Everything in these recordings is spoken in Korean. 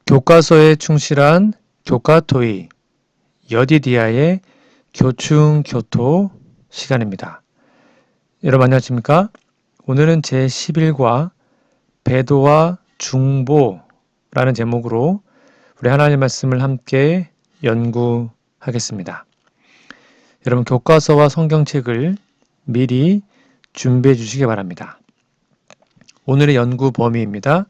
교과서에 충실한 교과토이, 여디디아의 교충교토 시간입니다. 여러분 안녕하십니까? 오늘은 제11과 배도와 중보라는 제목으로 우리 하나님 말씀을 함께 연구하겠습니다. 여러분 교과서와 성경책을 미리 준비해 주시기 바랍니다. 오늘의 연구 범위입니다.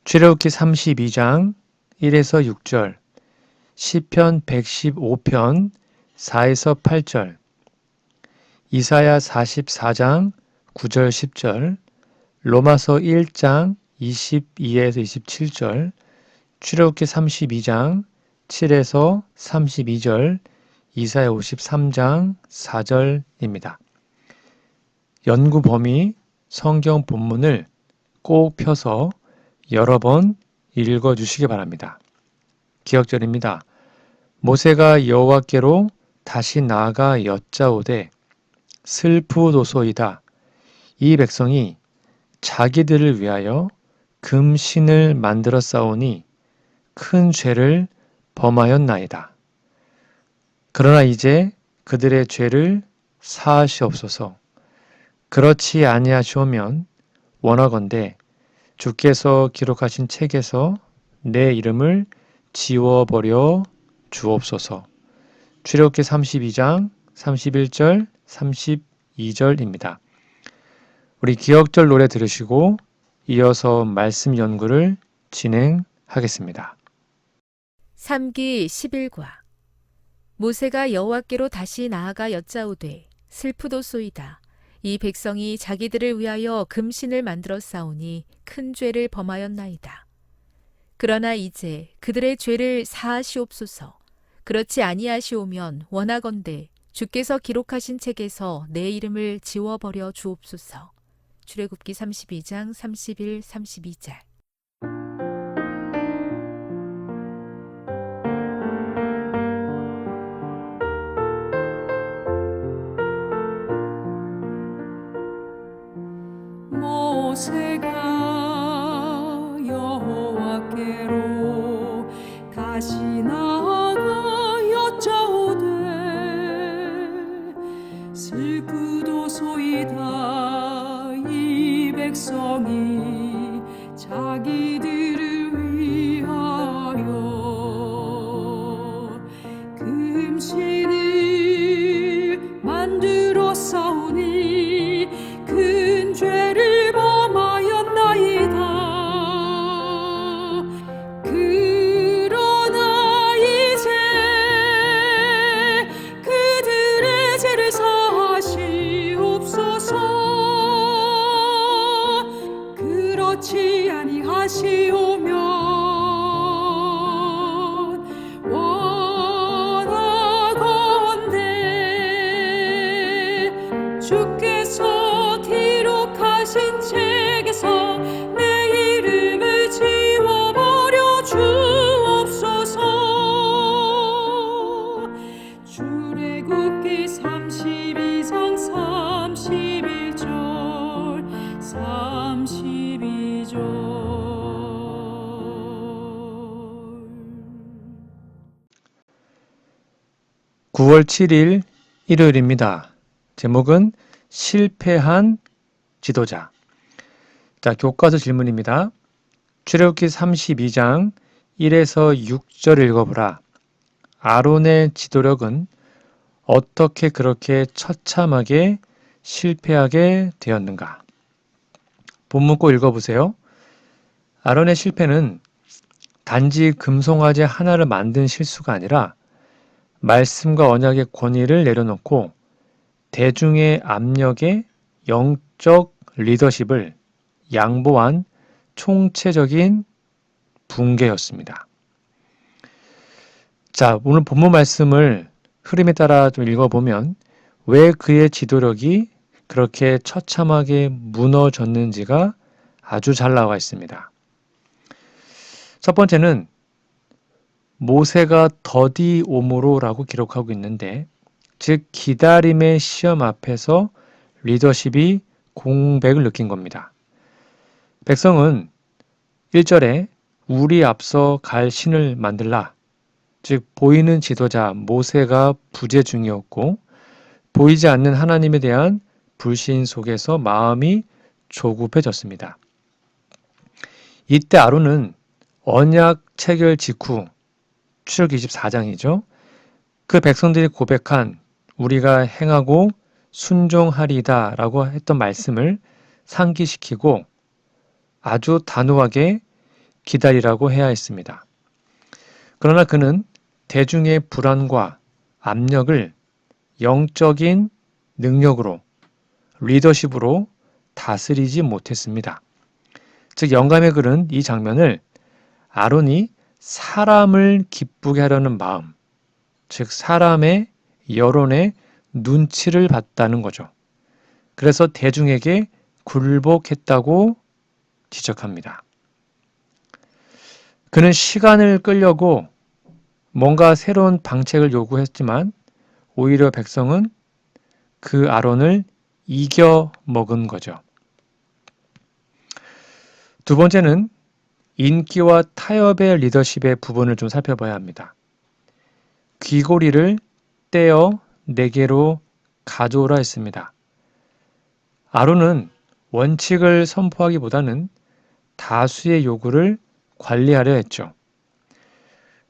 출애굽기 32장 1에서 6절, 시편 115편 4에서 8절, 이사야 44장 9절 10절, 로마서 1장 22에서 27절, 출애굽기 32장 7에서 32절, 이사야 53장 4절입니다. 연구 범위 성경 본문을 꼭 펴서 여러 번 읽어주시기 바랍니다. 기억절입니다. 모세가 여호와께로 다시 나아가 여짜오되 슬프도소이다. 이 백성이 자기들을 위하여 금신을 만들어 싸우니 큰 죄를 범하였나이다. 그러나 이제 그들의 죄를 사하시옵소서. 그렇지 아니하시오면 원하건대 주께서 기록하신 책에서 내 이름을 지워버려 주옵소서. 출애굽기 32장 31절 32절입니다. 우리 기억절 노래 들으시고 이어서 말씀 연구를 진행하겠습니다. 3기 11과 모세가 여호와께로 다시 나아가 여짜오되 슬프도소이다. 이 백성이 자기들을 위하여 금신을 만들어 싸우니 큰 죄를 범하였나이다. 그러나 이제 그들의 죄를 사하시옵소서. 그렇지 아니하시오면 원하건대 주께서 기록하신 책에서 내 이름을 지워버려 주옵소서. 출애굽기 32장 31, 32절. 모세가 여호와께로 다시 나아가 여짜오되 슬프도소이다. 이 백성이 자기들을 위하여 금신을 만들어 싸우니 큰 죄를 범하였나이다. 그러나 이제 그들의 죄를 사하시옵소서. 그렇지 아니하시오면 원하건대 주께서 기록하신 책에서 내 이름을 지워버려 주옵소서. 출애굽기 32장 31절 32절. 9월 7일 일요일입니다. 제목은 실패한 지도자. 자, 교과서 질문입니다. 출애굽기 32장 1에서 6절 읽어보라. 아론의 지도력은 어떻게 그렇게 처참하게 실패하게 되었는가? 본문 꼭 읽어보세요. 아론의 실패는 단지 금송아지 하나를 만든 실수가 아니라 말씀과 언약의 권위를 내려놓고 대중의 압력에 영적 리더십을 양보한 총체적인 붕괴였습니다. 자, 오늘 본문 말씀을 흐름에 따라 좀 읽어보면 왜 그의 지도력이 그렇게 처참하게 무너졌는지가 아주 잘 나와 있습니다. 첫 번째는 모세가 더디오므로라고 기록하고 있는데, 즉 기다림의 시험 앞에서 리더십이 공백을 느낀 겁니다. 백성은 1절에 우리 앞서 갈 신을 만들라. 즉 보이는 지도자 모세가 부재 중이었고 보이지 않는 하나님에 대한 불신 속에서 마음이 조급해졌습니다. 이때 아론은 언약 체결 직후 출애굽기 24장이죠. 그 백성들이 고백한 우리가 행하고 순종하리다 라고 했던 말씀을 상기시키고 아주 단호하게 기다리라고 해야 했습니다. 그러나 그는 대중의 불안과 압력을 영적인 능력으로, 리더십으로 다스리지 못했습니다. 즉 영감의 글은 이 장면을 아론이 사람을 기쁘게 하려는 마음, 즉 사람의 여론의 눈치를 봤다는 거죠. 그래서 대중에게 굴복했다고 지적합니다. 그는 시간을 끌려고 뭔가 새로운 방책을 요구했지만 오히려 백성은 그 아론을 이겨 먹은 거죠. 두 번째는 인기와 타협의 리더십의 부분을 좀 살펴봐야 합니다. 귀고리를 떼어 내게로 가져오라 했습니다. 아론은 원칙을 선포하기보다는 다수의 요구를 관리하려 했죠.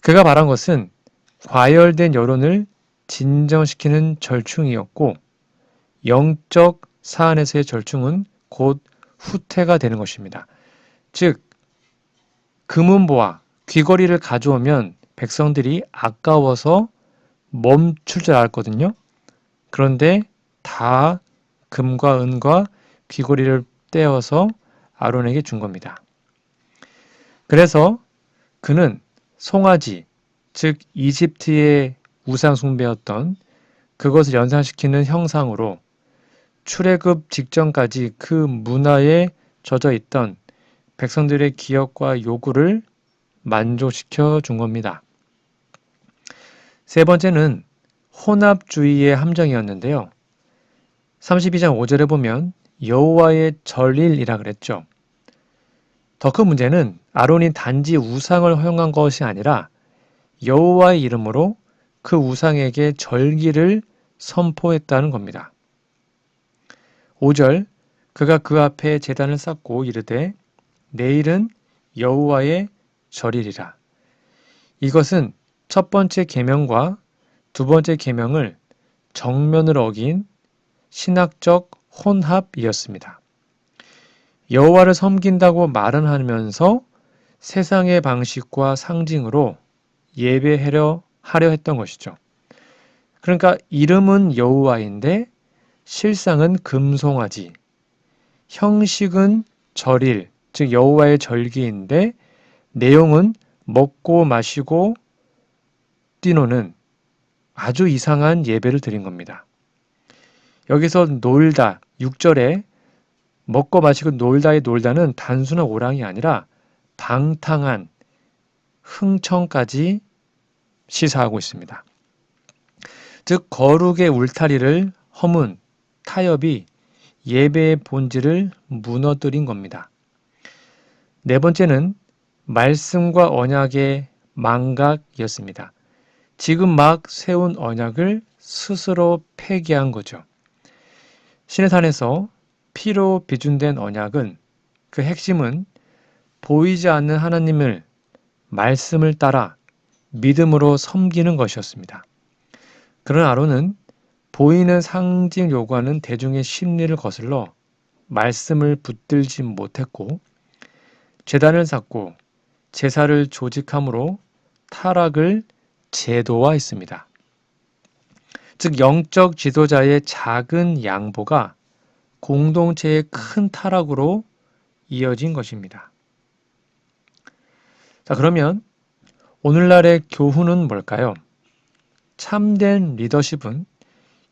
그가 말한 것은 과열된 여론을 진정시키는 절충이었고 영적 사안에서의 절충은 곧 후퇴가 되는 것입니다. 즉 금은보화, 귀걸이를 가져오면 백성들이 아까워서 멈출 줄 알았거든요. 그런데 다 금과 은과 귀걸이를 떼어서 아론에게 준 겁니다. 그래서 그는 송아지, 즉 이집트의 우상 숭배였던 그것을 연상시키는 형상으로 출애굽 직전까지 그 문화에 젖어 있던 백성들의 기억과 요구를 만족시켜 준 겁니다. 세 번째는 혼합주의의 함정이었는데요. 32장 5절에 보면 여호와의 절일이라 그랬죠. 더 큰 문제는 아론이 단지 우상을 허용한 것이 아니라 여호와의 이름으로 그 우상에게 절기를 선포했다는 겁니다. 5절 그가 그 앞에 제단을 쌓고 이르되 내일은 여호와의 절일이라. 이것은 첫 번째 계명과 두 번째 계명을 정면으로 어긴 신학적 혼합이었습니다. 여호와를 섬긴다고 말은 하면서 세상의 방식과 상징으로 예배하려 했던 것이죠. 그러니까 이름은 여호와인데 실상은 금송아지, 형식은 절일, 즉 여호와의 절기인데 내용은 먹고 마시고 뛰노는 아주 이상한 예배를 드린 겁니다. 여기서 놀다, 6절에 먹고 마시고 놀다의 놀다는 단순한 오랑이 아니라 방탕한 흥청까지 시사하고 있습니다. 즉 거룩의 울타리를 허문 타협이 예배의 본질을 무너뜨린 겁니다. 네 번째는 말씀과 언약의 망각이었습니다. 지금 막 세운 언약을 스스로 폐기한 거죠. 시내산에서 피로 비준된 언약은 그 핵심은 보이지 않는 하나님을 말씀을 따라 믿음으로 섬기는 것이었습니다. 그러나 아론은 보이는 상징 요구하는 대중의 심리를 거슬러 말씀을 붙들지 못했고 제단을 쌓고 제사를 조직함으로 타락을 제도화했습니다. 즉 영적 지도자의 작은 양보가 공동체의 큰 타락으로 이어진 것입니다. 자, 그러면 오늘날의 교훈은 뭘까요? 참된 리더십은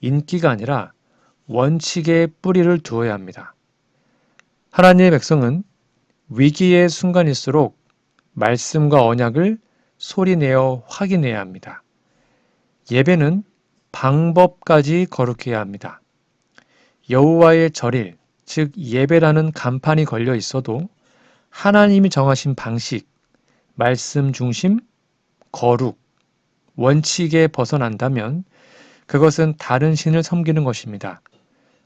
인기가 아니라 원칙에 뿌리를 두어야 합니다. 하나님의 백성은 위기의 순간일수록 말씀과 언약을 소리내어 확인해야 합니다. 예배는 방법까지 거룩해야 합니다. 여호와의 절일, 즉 예배라는 간판이 걸려 있어도 하나님이 정하신 방식, 말씀 중심, 거룩, 원칙에 벗어난다면 그것은 다른 신을 섬기는 것입니다.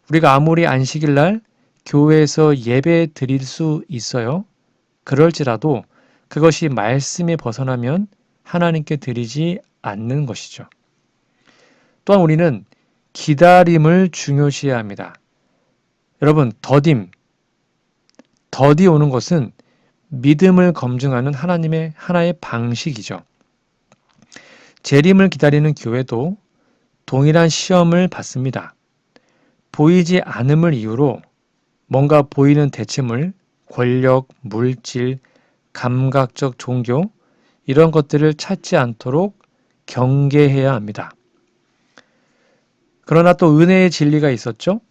우리가 아무리 안식일 날 교회에서 예배 드릴 수 있어요. 그럴지라도 그것이 말씀에 벗어나면 하나님께 드리지 않는 것이죠. 또한 우리는 기다림을 중요시해야 합니다. 여러분, 더디 오는 것은 믿음을 검증하는 하나님의 하나의 방식이죠. 재림을 기다리는 교회도 동일한 시험을 받습니다. 보이지 않음을 이유로 뭔가 보이는 대체물, 권력, 물질, 감각적 종교 이런 것들을 찾지 않도록 경계해야 합니다. 그러나 또 은혜의 진리가 있었죠.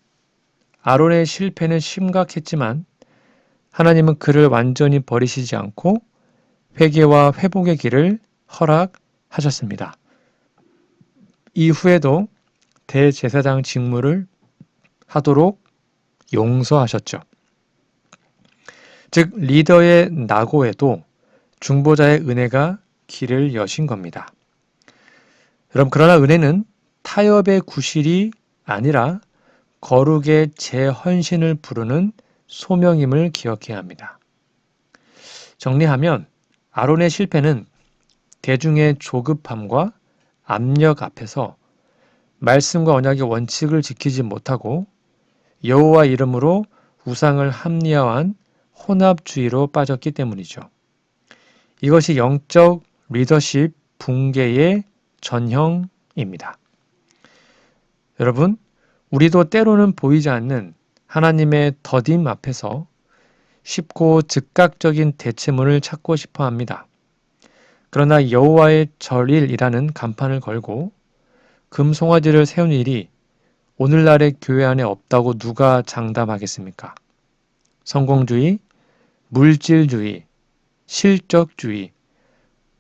아론의 실패는 심각했지만 하나님은 그를 완전히 버리시지 않고 회개와 회복의 길을 허락하셨습니다. 이후에도 대제사장 직무를 하도록 용서하셨죠. 즉 리더의 낙오에도 중보자의 은혜가 길을 여신 겁니다. 여러분, 그러나 은혜는 타협의 구실이 아니라 거룩의 재헌신을 부르는 소명임을 기억해야 합니다. 정리하면 아론의 실패는 대중의 조급함과 압력 앞에서 말씀과 언약의 원칙을 지키지 못하고 여호와 이름으로 우상을 합리화한 혼합주의로 빠졌기 때문이죠. 이것이 영적 리더십 붕괴의 전형입니다. 여러분, 우리도 때로는 보이지 않는 하나님의 더딤 앞에서 쉽고 즉각적인 대체문을 찾고 싶어 합니다. 그러나 여호와의 절일이라는 간판을 걸고 금송아지를 세운 일이 오늘날의 교회 안에 없다고 누가 장담하겠습니까? 성공주의, 물질주의, 실적주의,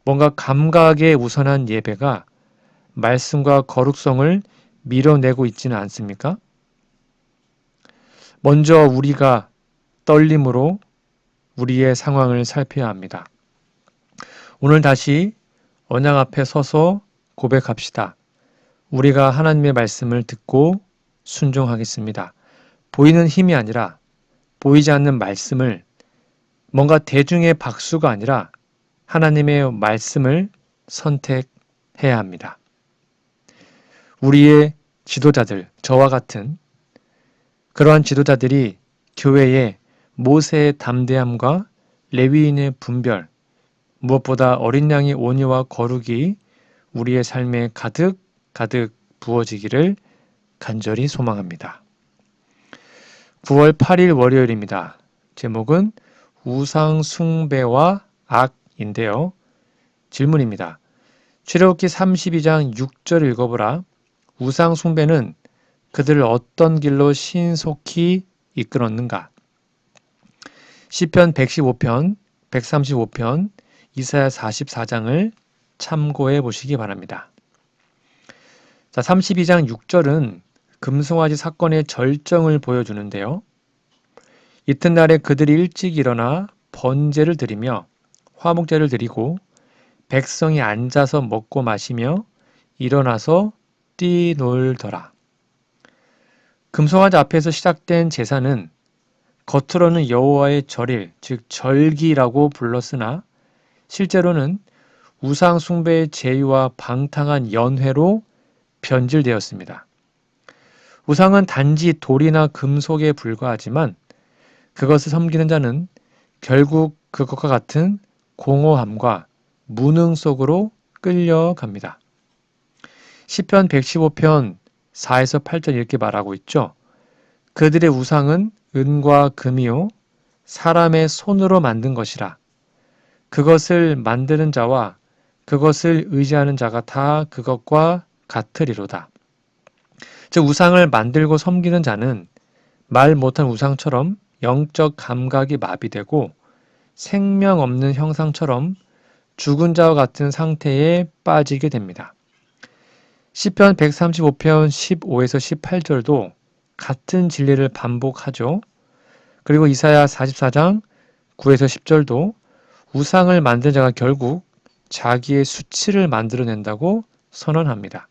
뭔가 감각에 우선한 예배가 말씀과 거룩성을 밀어내고 있지는 않습니까? 먼저 우리가 떨림으로 우리의 상황을 살펴야 합니다. 오늘 다시 언약 앞에 서서 고백합시다. 우리가 하나님의 말씀을 듣고 순종하겠습니다. 보이는 힘이 아니라 보이지 않는 말씀을 뭔가 대중의 박수가 아니라 하나님의 말씀을 선택해야 합니다. 우리의 지도자들, 저와 같은 그러한 지도자들이 교회에 모세의 담대함과 레위인의 분별, 무엇보다 어린 양의 온유와 거룩이 우리의 삶에 가득 부어지기를 간절히 소망합니다. 9월 8일 월요일입니다. 제목은 우상 숭배와 악인데요. 질문입니다. 출애굽기 32장 6절 읽어보라. 우상 숭배는 그들을 어떤 길로 신속히 이끌었는가? 시편 115편, 135편, 이사야 44장을 참고해 보시기 바랍니다. 자, 32장 6절은 금송아지 사건의 절정을 보여주는데요. 이튿날에 그들이 일찍 일어나 번제를 드리며 화목제를 드리고 백성이 앉아서 먹고 마시며 일어나서 뛰놀더라. 금송아지 앞에서 시작된 제사는 겉으로는 여호와의 절일, 즉 절기라고 불렀으나 실제로는 우상 숭배의 제의와 방탕한 연회로 변질되었습니다. 우상은 단지 돌이나 금속에 불과하지만 그것을 섬기는 자는 결국 그것과 같은 공허함과 무능 속으로 끌려갑니다. 시편 115편 4에서 8절 이렇게 말하고 있죠. 그들의 우상은 은과 금이요 사람의 손으로 만든 것이라. 그것을 만드는 자와 그것을 의지하는 자가 다 그것과 같으리로다. 즉 우상을 만들고 섬기는 자는 말 못한 우상처럼 영적 감각이 마비되고 생명 없는 형상처럼 죽은 자와 같은 상태에 빠지게 됩니다. 시편 135편 15에서 18절도 같은 진리를 반복하죠. 그리고 이사야 44장 9에서 10절도 우상을 만든 자가 결국 자기의 수치를 만들어낸다고 선언합니다.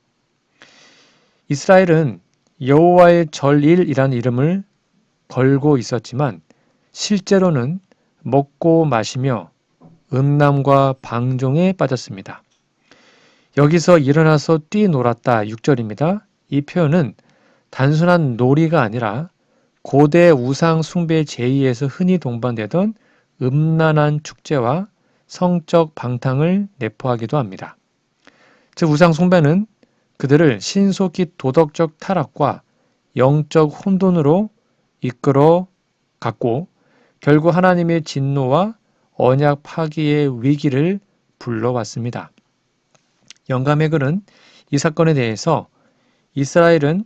이스라엘은 여호와의 절일이라는 이름을 걸고 있었지만 실제로는 먹고 마시며 음란과 방종에 빠졌습니다. 여기서 일어나서 뛰놀았다 6절입니다. 이 표현은 단순한 놀이가 아니라 고대 우상 숭배 제의에서 흔히 동반되던 음란한 축제와 성적 방탕을 내포하기도 합니다. 즉 우상 숭배는 그들을 신속히 도덕적 타락과 영적 혼돈으로 이끌어 갔고 결국 하나님의 진노와 언약 파기의 위기를 불러왔습니다. 영감의 글은 이 사건에 대해서 이스라엘은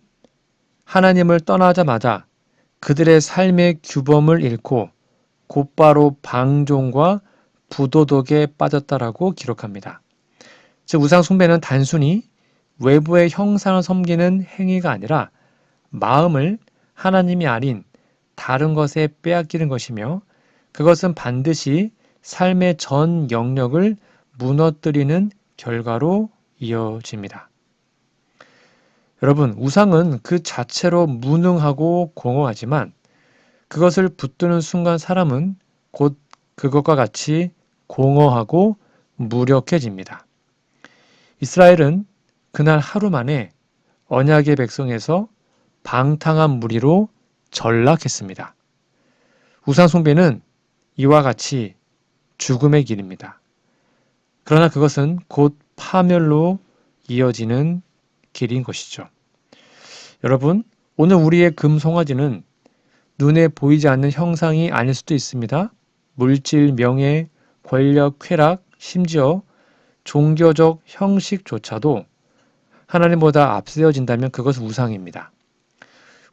하나님을 떠나자마자 그들의 삶의 규범을 잃고 곧바로 방종과 부도덕에 빠졌다라고 기록합니다. 즉 우상 숭배는 단순히 외부의 형상을 섬기는 행위가 아니라 마음을 하나님이 아닌 다른 것에 빼앗기는 것이며 그것은 반드시 삶의 전 영역을 무너뜨리는 결과로 이어집니다. 여러분, 우상은 그 자체로 무능하고 공허하지만 그것을 붙드는 순간 사람은 곧 그것과 같이 공허하고 무력해집니다. 이스라엘은 그날 하루 만에 언약의 백성에서 방탕한 무리로 전락했습니다. 우상 숭배는 이와 같이 죽음의 길입니다. 그러나 그것은 곧 파멸로 이어지는 길인 것이죠. 여러분, 오늘 우리의 금송아지는 눈에 보이지 않는 형상이 아닐 수도 있습니다. 물질, 명예, 권력, 쾌락, 심지어 종교적 형식조차도 하나님보다 앞세워진다면 그것은 우상입니다.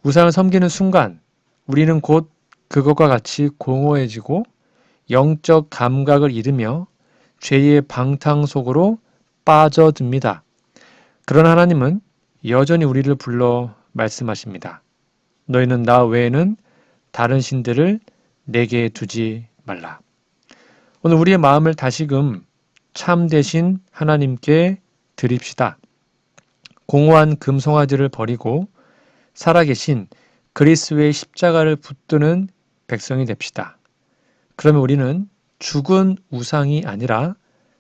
우상을 섬기는 순간 우리는 곧 그것과 같이 공허해지고 영적 감각을 잃으며 죄의 방탕 속으로 빠져듭니다. 그러나 하나님은 여전히 우리를 불러 말씀하십니다. 너희는 나 외에는 다른 신들을 내게 두지 말라. 오늘 우리의 마음을 다시금 참되신 하나님께 드립시다. 공허한 금송아지를 버리고 살아계신 그리스도의 십자가를 붙드는 백성이 됩시다. 그러면 우리는 죽은 우상이 아니라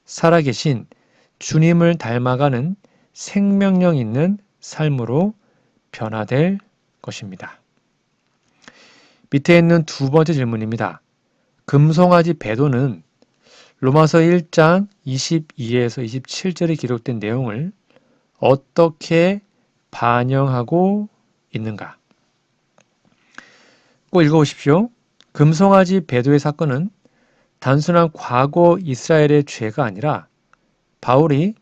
살아계신 주님을 닮아가는 생명력 있는 삶으로 변화될 것입니다. 밑에 있는 두 번째 질문입니다. 금송아지 배도는 로마서 1장 22에서 27절에 기록된 내용을 어떻게 반영하고 있는가? 꼭 읽어보십시오. 금송아지 배도의 사건은 단순한 과거 이스라엘의 죄가 아니라 바울이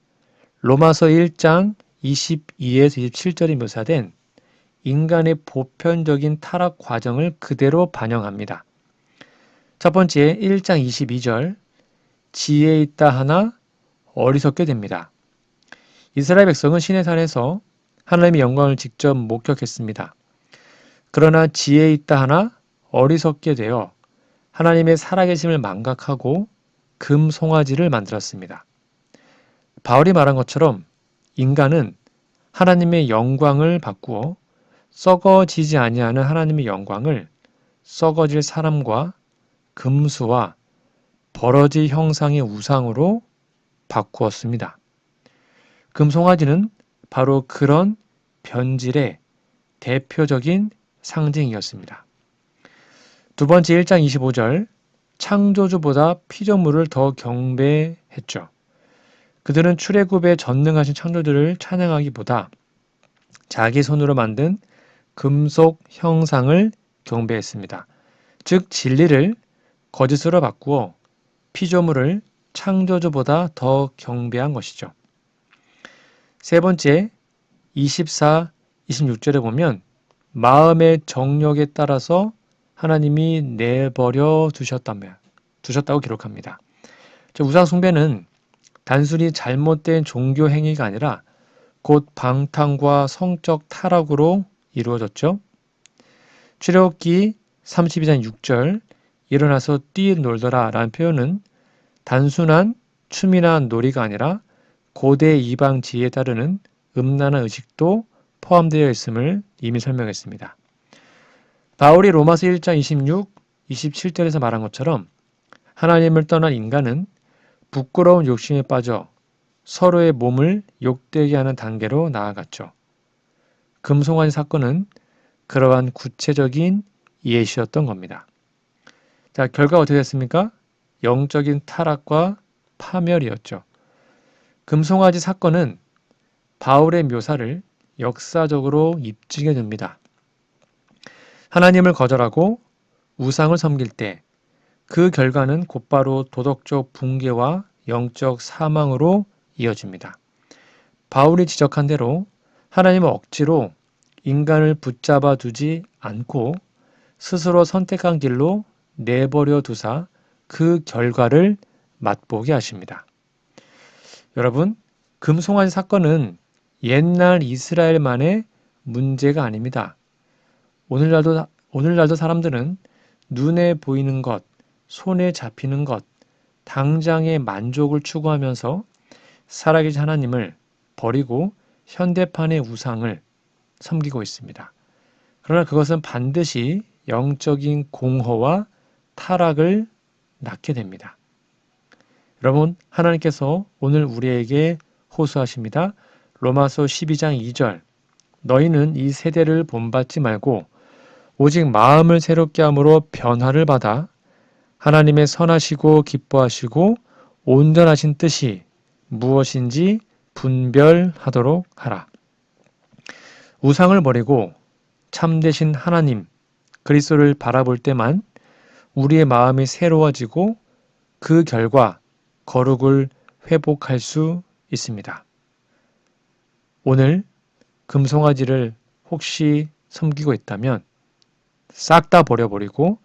로마서 1장 22에서 27절에 묘사된 인간의 보편적인 타락 과정을 그대로 반영합니다. 첫 번째 1장 22절 지혜 있다 하나 어리석게 됩니다. 이스라엘 백성은 시내산에서 하나님의 영광을 직접 목격했습니다. 그러나 지혜 있다 하나 어리석게 되어 하나님의 살아계심을 망각하고 금송아지를 만들었습니다. 바울이 말한 것처럼 인간은 하나님의 영광을 바꾸어 썩어지지 아니하는 하나님의 영광을 썩어질 사람과 금수와 버러지 형상의 우상으로 바꾸었습니다. 금송아지는 바로 그런 변질의 대표적인 상징이었습니다. 두 번째 1장 25절 창조주보다 피조물을 더 경배했죠. 그들은 출애굽에 전능하신 창조주를 찬양하기보다 자기 손으로 만든 금속 형상을 경배했습니다. 즉 진리를 거짓으로 바꾸어 피조물을 창조주보다 더 경배한 것이죠. 세 번째 24, 26절에 보면 마음의 정욕에 따라서 하나님이 내버려 두셨다고 기록합니다. 우상 숭배는 단순히 잘못된 종교 행위가 아니라 곧 방탕과 성적 타락으로 이루어졌죠. 출애굽기 32장 6절 일어나서 뛰놀더라 라는 표현은 단순한 춤이나 놀이가 아니라 고대 이방 지혜에 따르는 음란한 의식도 포함되어 있음을 이미 설명했습니다. 바울이 로마서 1장 26, 27절에서 말한 것처럼 하나님을 떠난 인간은 부끄러운 욕심에 빠져 서로의 몸을 욕되게 하는 단계로 나아갔죠. 금송아지 사건은 그러한 구체적인 예시였던 겁니다. 자, 결과가 어떻게 됐습니까? 영적인 타락과 파멸이었죠. 금송아지 사건은 바울의 묘사를 역사적으로 입증해 줍니다. 하나님을 거절하고 우상을 섬길 때 그 결과는 곧바로 도덕적 붕괴와 영적 사망으로 이어집니다. 바울이 지적한 대로 하나님은 억지로 인간을 붙잡아 두지 않고 스스로 선택한 길로 내버려 두사 그 결과를 맛보게 하십니다. 여러분, 금송아지 사건은 옛날 이스라엘만의 문제가 아닙니다. 오늘날도 사람들은 눈에 보이는 것, 손에 잡히는 것, 당장의 만족을 추구하면서 살아계신 하나님을 버리고 현대판의 우상을 섬기고 있습니다. 그러나 그것은 반드시 영적인 공허와 타락을 낳게 됩니다. 여러분, 하나님께서 오늘 우리에게 호소하십니다. 로마서 12장 2절, 너희는 이 세대를 본받지 말고 오직 마음을 새롭게 함으로 변화를 받아 하나님의 선하시고 기뻐하시고 온전하신 뜻이 무엇인지 분별하도록 하라. 우상을 버리고 참되신 하나님, 그리스도를 바라볼 때만 우리의 마음이 새로워지고 그 결과 거룩을 회복할 수 있습니다. 오늘 금송아지를 혹시 섬기고 있다면 싹 다 버려버리고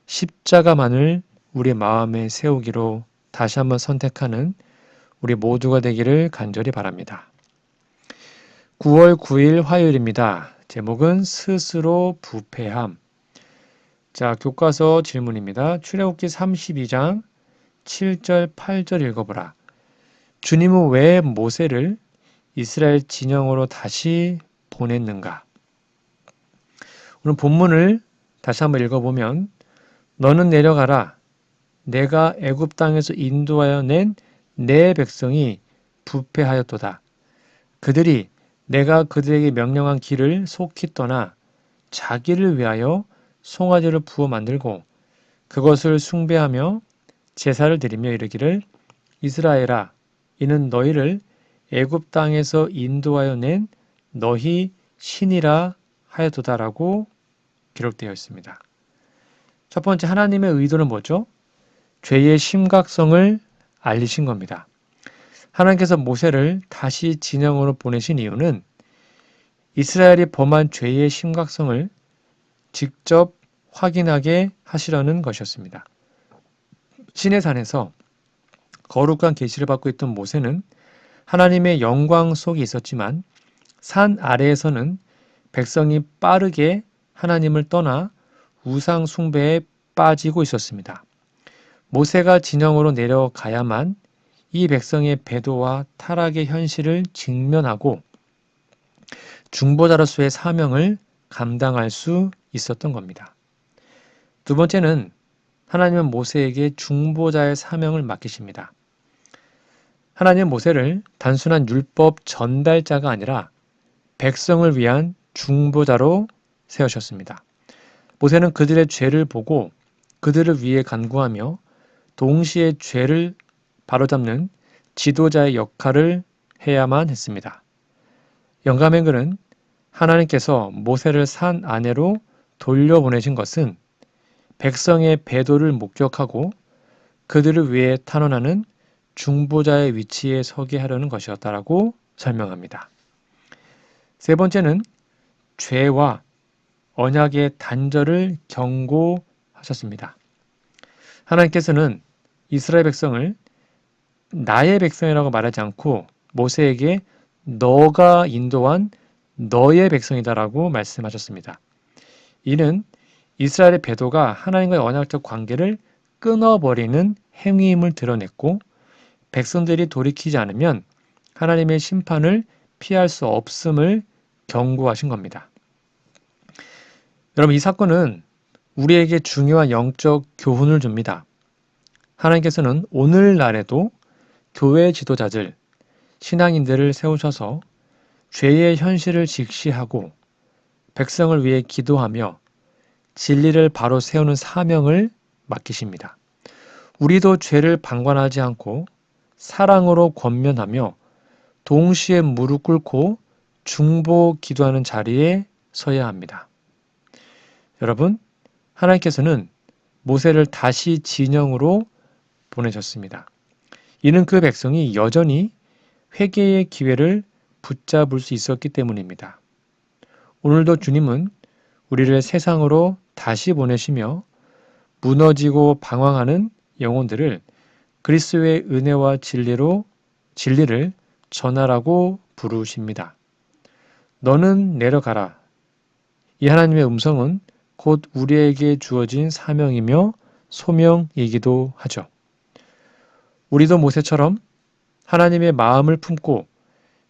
십자가만을 우리 마음에 세우기로 다시 한번 선택하는 우리 모두가 되기를 간절히 바랍니다. 9월 9일 화요일입니다. 제목은 스스로 부패함. 자, 교과서 질문입니다. 출애굽기 32장 7절 8절 읽어보라. 주님은 왜 모세를 이스라엘 진영으로 다시 보냈는가? 오늘 본문을 다시 한번 읽어보면 너는 내려가라. 내가 애굽 땅에서 인도하여 낸 내 백성이 부패하였도다. 그들이 내가 그들에게 명령한 길을 속히 떠나 자기를 위하여 송아지를 부어 만들고 그것을 숭배하며 제사를 드리며 이르기를 이스라엘아, 이는 너희를 애굽 땅에서 인도하여 낸 너희 신이라 하였도다라고 기록되어 있습니다. 첫 번째, 하나님의 의도는 뭐죠? 죄의 심각성을 알리신 겁니다. 하나님께서 모세를 다시 진영으로 보내신 이유는 이스라엘이 범한 죄의 심각성을 직접 확인하게 하시려는 것이었습니다. 시내산에서 거룩한 계시를 받고 있던 모세는 하나님의 영광 속에 있었지만 산 아래에서는 백성이 빠르게 하나님을 떠나 우상 숭배에 빠지고 있었습니다. 모세가 진영으로 내려가야만 이 백성의 배도와 타락의 현실을 직면하고 중보자로서의 사명을 감당할 수 있었던 겁니다. 두 번째는 하나님은 모세에게 중보자의 사명을 맡기십니다. 하나님은 모세를 단순한 율법 전달자가 아니라 백성을 위한 중보자로 세우셨습니다. 모세는 그들의 죄를 보고 그들을 위해 간구하며 동시에 죄를 바로잡는 지도자의 역할을 해야만 했습니다. 영감의 글은 하나님께서 모세를 산 아내로 돌려보내신 것은 백성의 배도를 목격하고 그들을 위해 탄원하는 중보자의 위치에 서게 하려는 것이었다라고 설명합니다. 세 번째는 죄와 언약의 단절을 경고하셨습니다. 하나님께서는 이스라엘 백성을 나의 백성이라고 말하지 않고 모세에게 너가 인도한 너의 백성이다라고 말씀하셨습니다. 이는 이스라엘의 배도가 하나님과의 언약적 관계를 끊어버리는 행위임을 드러냈고 백성들이 돌이키지 않으면 하나님의 심판을 피할 수 없음을 경고하신 겁니다. 여러분, 이 사건은 우리에게 중요한 영적 교훈을 줍니다. 하나님께서는 오늘날에도 교회 지도자들, 신앙인들을 세우셔서 죄의 현실을 직시하고 백성을 위해 기도하며 진리를 바로 세우는 사명을 맡기십니다. 우리도 죄를 방관하지 않고 사랑으로 권면하며 동시에 무릎 꿇고 중보 기도하는 자리에 서야 합니다. 여러분, 하나님께서는 모세를 다시 진영으로 보내셨습니다. 이는 그 백성이 여전히 회개의 기회를 붙잡을 수 있었기 때문입니다. 오늘도 주님은 우리를 세상으로 다시 보내시며 무너지고 방황하는 영혼들을 그리스도의 은혜와 진리를 전하라고 부르십니다. 너는 내려가라. 이 하나님의 음성은 곧 우리에게 주어진 사명이며 소명이기도 하죠. 우리도 모세처럼 하나님의 마음을 품고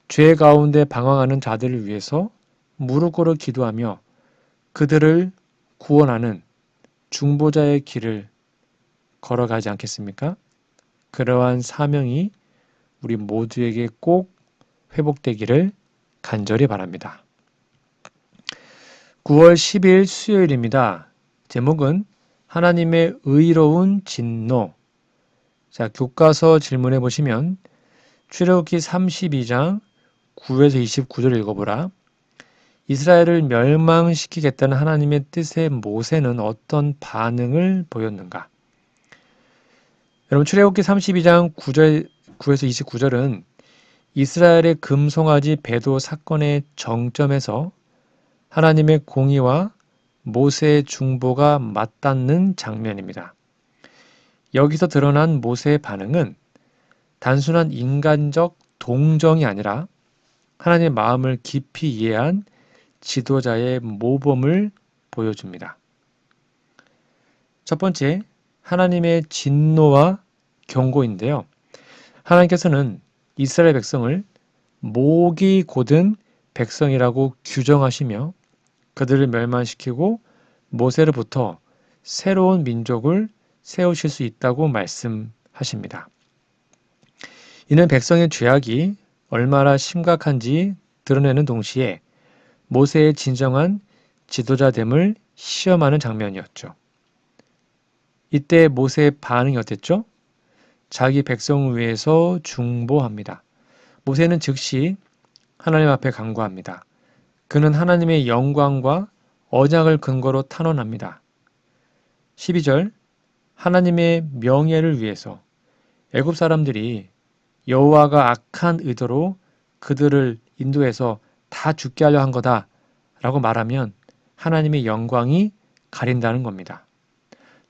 죄 가운데 방황하는 자들을 위해서 무릎 꿇어 기도하며 그들을 구원하는 중보자의 길을 걸어가지 않겠습니까? 그러한 사명이 우리 모두에게 꼭 회복되기를 간절히 바랍니다. 9월 10일 수요일입니다. 제목은 하나님의 의로운 진노. 자, 교과서 질문해 보시면 출애굽기 32장 9에서 29절을 읽어보라. 이스라엘을 멸망시키겠다는 하나님의 뜻에 모세는 어떤 반응을 보였는가? 여러분, 출애굽기 32장 9에서 29절은 이스라엘의 금송아지 배도 사건의 정점에서 하나님의 공의와 모세의 중보가 맞닿는 장면입니다. 여기서 드러난 모세의 반응은 단순한 인간적 동정이 아니라 하나님의 마음을 깊이 이해한 지도자의 모범을 보여줍니다. 첫 번째, 하나님의 진노와 경고인데요. 하나님께서는 이스라엘 백성을 목이 곧은 백성이라고 규정하시며 그들을 멸망시키고 모세로부터 새로운 민족을 세우실 수 있다고 말씀하십니다. 이는 백성의 죄악이 얼마나 심각한지 드러내는 동시에 모세의 진정한 지도자됨을 시험하는 장면이었죠. 이때 모세의 반응이 어땠죠? 자기 백성을 위해서 중보합니다. 모세는 즉시 하나님 앞에 간구합니다. 그는 하나님의 영광과 언약을 근거로 탄원합니다. 12절, 하나님의 명예를 위해서 애굽 사람들이 여호와가 악한 의도로 그들을 인도해서 다 죽게 하려 한 거다 라고 말하면 하나님의 영광이 가린다는 겁니다.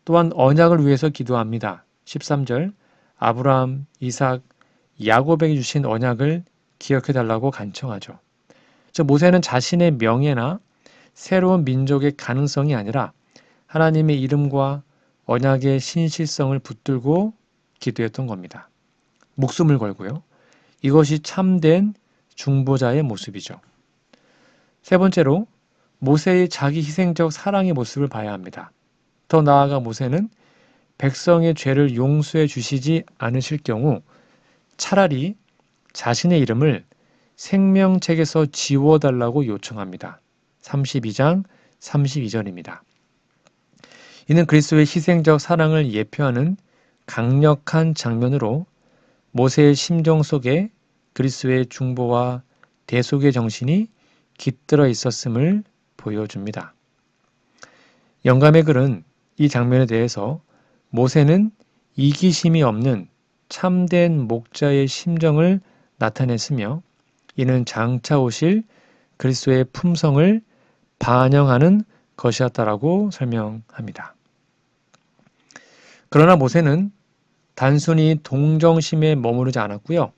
또한 언약을 위해서 기도합니다. 13절, 아브라함, 이삭, 야곱에게 주신 언약을 기억해달라고 간청하죠. 즉 모세는 자신의 명예나 새로운 민족의 가능성이 아니라 하나님의 이름과 언약의 신실성을 붙들고 기도했던 겁니다. 목숨을 걸고요. 이것이 참된 중보자의 모습이죠. 세 번째로 모세의 자기 희생적 사랑의 모습을 봐야 합니다. 더 나아가 모세는 백성의 죄를 용서해 주시지 않으실 경우 차라리 자신의 이름을 생명책에서 지워달라고 요청합니다. 32장 32절입니다. 이는 그리스도의 희생적 사랑을 예표하는 강력한 장면으로 모세의 심정 속에 그리스도의 중보와 대속의 정신이 깃들어 있었음을 보여줍니다. 영감의 글은 이 장면에 대해서 모세는 이기심이 없는 참된 목자의 심정을 나타냈으며 이는 장차 오실 그리스도의 품성을 반영하는 것이었다라고 설명합니다. 그러나 모세는 단순히 동정심에 머무르지 않았고요.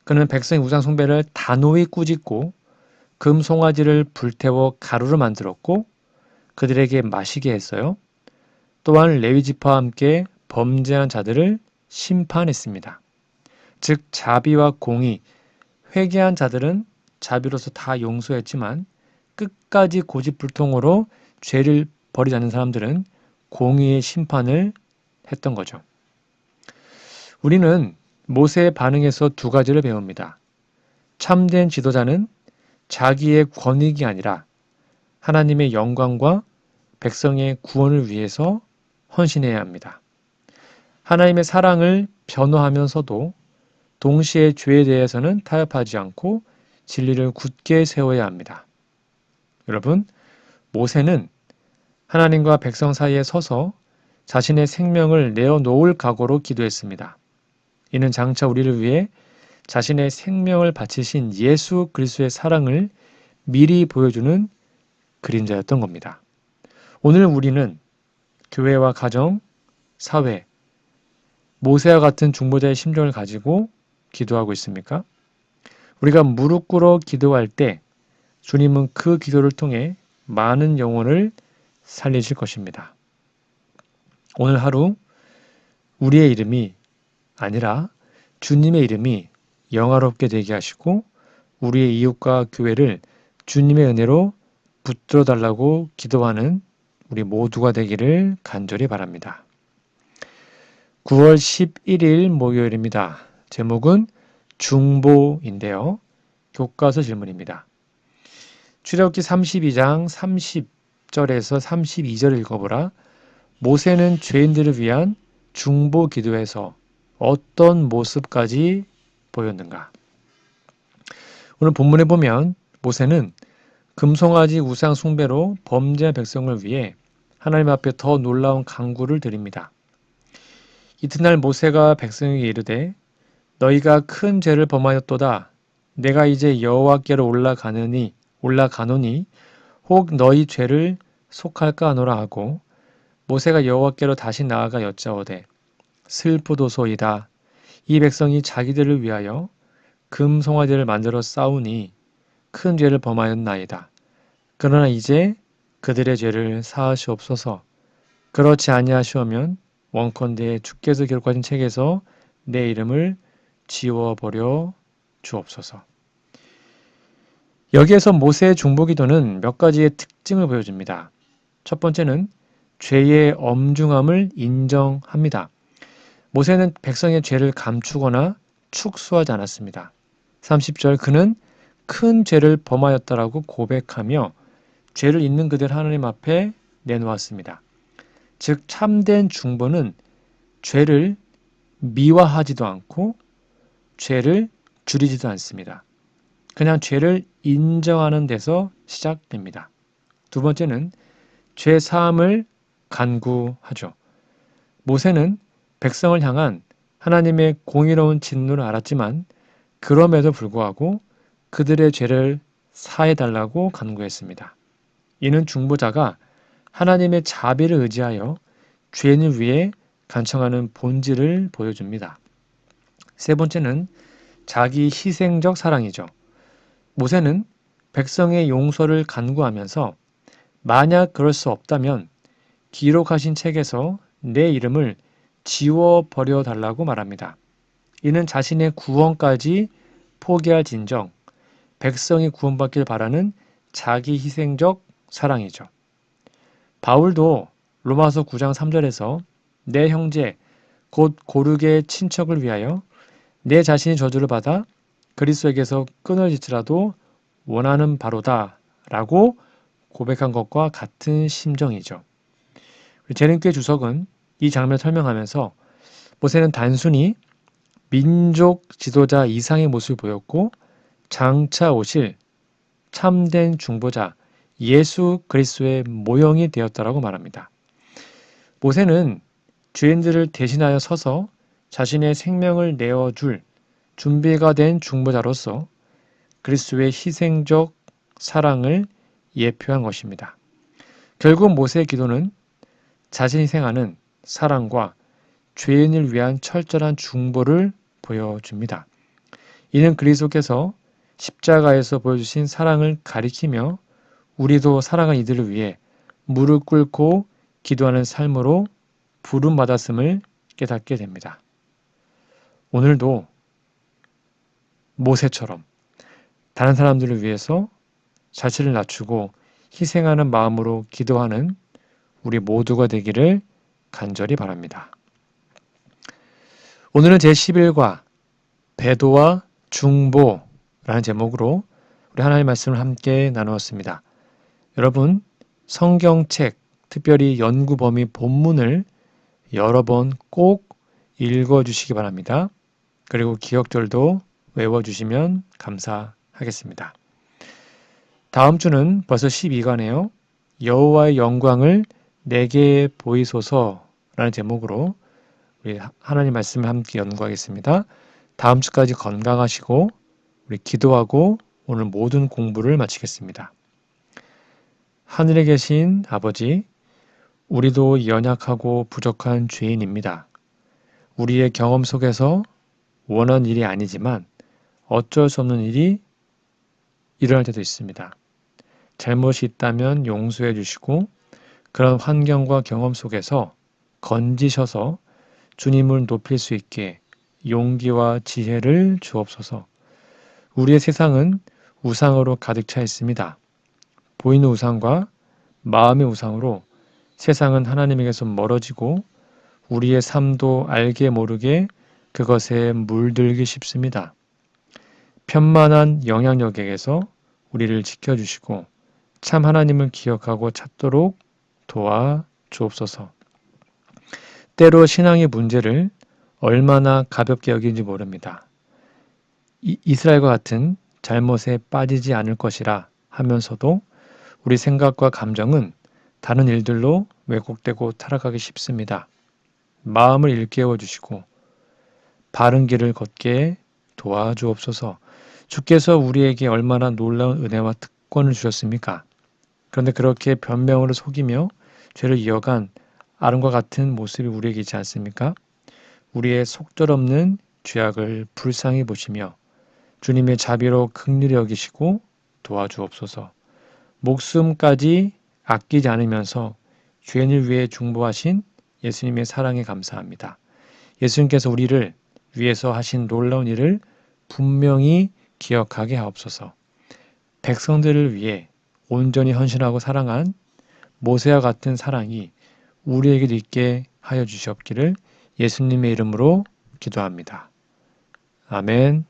그는 백성의 우상 숭배를 단호히 꾸짖고 금송아지를 불태워 가루로 만들었고 그들에게 마시게 했어요. 또한 레위 지파와 함께 범죄한 자들을 심판했습니다. 즉 자비와 공의, 회개한 자들은 자비로서 다 용서했지만 끝까지 고집불통으로 죄를 버리지 않는 사람들은 공의의 심판을 했던 거죠. 우리는 모세의 반응에서 두 가지를 배웁니다. 참된 지도자는 자기의 권익이 아니라 하나님의 영광과 백성의 구원을 위해서 헌신해야 합니다. 하나님의 사랑을 변호하면서도 동시에 죄에 대해서는 타협하지 않고 진리를 굳게 세워야 합니다. 여러분, 모세는 하나님과 백성 사이에 서서 자신의 생명을 내어놓을 각오로 기도했습니다. 이는 장차 우리를 위해 자신의 생명을 바치신 예수 그리스도의 사랑을 미리 보여주는 그림자였던 겁니다. 오늘 우리는 교회와 가정, 사회, 모세와 같은 중보자의 심정을 가지고 기도하고 있습니까? 우리가 무릎 꿇어 기도할 때 주님은 그 기도를 통해 많은 영혼을 살리실 것입니다. 오늘 하루 우리의 이름이 아니라 주님의 이름이 영화롭게 되게 하시고 우리의 이웃과 교회를 주님의 은혜로 붙들어 달라고 기도하는 우리 모두가 되기를 간절히 바랍니다. 9월 11일 목요일입니다. 제목은 중보인데요. 교과서 질문입니다. 출애굽기 32장 30절에서 32절을 읽어보라. 모세는 죄인들을 위한 중보 기도에서 어떤 모습까지 보였는가? 오늘 본문에 보면 모세는 금송아지 우상 숭배로 범죄한 백성을 위해 하나님 앞에 더 놀라운 간구를 드립니다. 이튿날 모세가 백성에게 이르되 너희가 큰 죄를 범하였도다. 내가 이제 여호와께로 올라가노니 혹 너희 죄를 속할까 하노라 하고 모세가 여호와께로 다시 나아가 여짜오되 슬프도소이다. 이 백성이 자기들을 위하여 금송아지를 만들어 싸우니 큰 죄를 범하였나이다. 그러나 이제 그들의 죄를 사하시옵소서. 그렇지 아니하시오면 원컨대 주께서 기록하신 책에서 내 이름을 지워버려 주옵소서. 여기에서 모세의 중보기도는 몇 가지의 특징을 보여줍니다. 첫 번째는 죄의 엄중함을 인정합니다. 모세는 백성의 죄를 감추거나 축소하지 않았습니다. 30절 그는 큰 죄를 범하였다라고 고백하며 죄를 있는 그들 하나님 앞에 내놓았습니다. 즉 참된 중보는 죄를 미화하지도 않고 죄를 줄이지도 않습니다. 그냥 죄를 인정하는 데서 시작됩니다. 두 번째는 죄 사함을 간구하죠. 모세는 백성을 향한 하나님의 공의로운 진노를 알았지만 그럼에도 불구하고 그들의 죄를 사해달라고 간구했습니다. 이는 중보자가 하나님의 자비를 의지하여 죄인을 위해 간청하는 본질을 보여줍니다. 세 번째는 자기 희생적 사랑이죠. 모세는 백성의 용서를 간구하면서 만약 그럴 수 없다면 기록하신 책에서 내 이름을 지워버려 달라고 말합니다. 이는 자신의 구원까지 포기할 진정, 백성이 구원받길 바라는 자기 희생적 사랑이죠. 바울도 로마서 9장 3절에서 내 형제, 곧 고르게의 친척을 위하여 내 자신이 저주를 받아 그리스도에게서 끊어질지라도 원하는 바로다 라고 고백한 것과 같은 심정이죠. 재림교회 주석은 이 장면을 설명하면서 모세는 단순히 민족 지도자 이상의 모습을 보였고 장차 오실 참된 중보자 예수 그리스도의 모형이 되었다라고 말합니다. 모세는 죄인들을 대신하여 서서 자신의 생명을 내어줄 준비가 된 중보자로서 그리스도의 희생적 사랑을 예표한 것입니다. 결국 모세의 기도는 자신이 생하는 사랑과 죄인을 위한 철저한 중보를 보여줍니다. 이는 그리스도께서 십자가에서 보여주신 사랑을 가리키며 우리도 사랑한 이들을 위해 무릎 꿇고 기도하는 삶으로 부름받았음을 깨닫게 됩니다. 오늘도 모세처럼 다른 사람들을 위해서 자신을 낮추고 희생하는 마음으로 기도하는 우리 모두가 되기를 간절히 바랍니다. 오늘은 제11과 배도와 중보라는 제목으로 우리 하나님의 말씀을 함께 나누었습니다. 여러분, 성경책, 특별히 연구 범위 본문을 여러 번 꼭 읽어주시기 바랍니다. 그리고 기억절도 외워주시면 감사하겠습니다. 다음 주는 벌써 12가네요. 여호와의 영광을 내게 보이소서라는 제목으로 우리 하나님 말씀을 함께 연구하겠습니다. 다음 주까지 건강하시고 우리 기도하고 오늘 모든 공부를 마치겠습니다. 하늘에 계신 아버지, 우리도 연약하고 부족한 죄인입니다. 우리의 경험 속에서 원한 일이 아니지만 어쩔 수 없는 일이 일어날 때도 있습니다. 잘못이 있다면 용서해 주시고 그런 환경과 경험 속에서 건지셔서 주님을 높일 수 있게 용기와 지혜를 주옵소서. 우리의 세상은 우상으로 가득 차 있습니다. 보이는 우상과 마음의 우상으로 세상은 하나님에게서 멀어지고 우리의 삶도 알게 모르게 그것에 물들기 쉽습니다. 편만한 영향력에게서 우리를 지켜주시고 참 하나님을 기억하고 찾도록 도와주옵소서. 때로 신앙의 문제를 얼마나 가볍게 여기는지 모릅니다. 이스라엘과 같은 잘못에 빠지지 않을 것이라 하면서도 우리 생각과 감정은 다른 일들로 왜곡되고 타락하기 쉽습니다. 마음을 일깨워 주시고 바른 길을 걷게 도와주옵소서. 주께서 우리에게 얼마나 놀라운 은혜와 특권을 주셨습니까? 그런데 그렇게 변명으로 속이며 죄를 이어간 아론과 같은 모습이 우리에게 있지 않습니까? 우리의 속절없는 죄악을 불쌍히 보시며 주님의 자비로 긍휼히 여기시고 도와주옵소서. 목숨까지 아끼지 않으면서 죄인을 위해 중보하신 예수님의 사랑에 감사합니다. 예수님께서 우리를 위해서 하신 놀라운 일을 분명히 기억하게 하옵소서. 백성들을 위해 온전히 헌신하고 사랑한 모세와 같은 사랑이 우리에게도 있게 하여 주시옵기를 예수님의 이름으로 기도합니다. 아멘.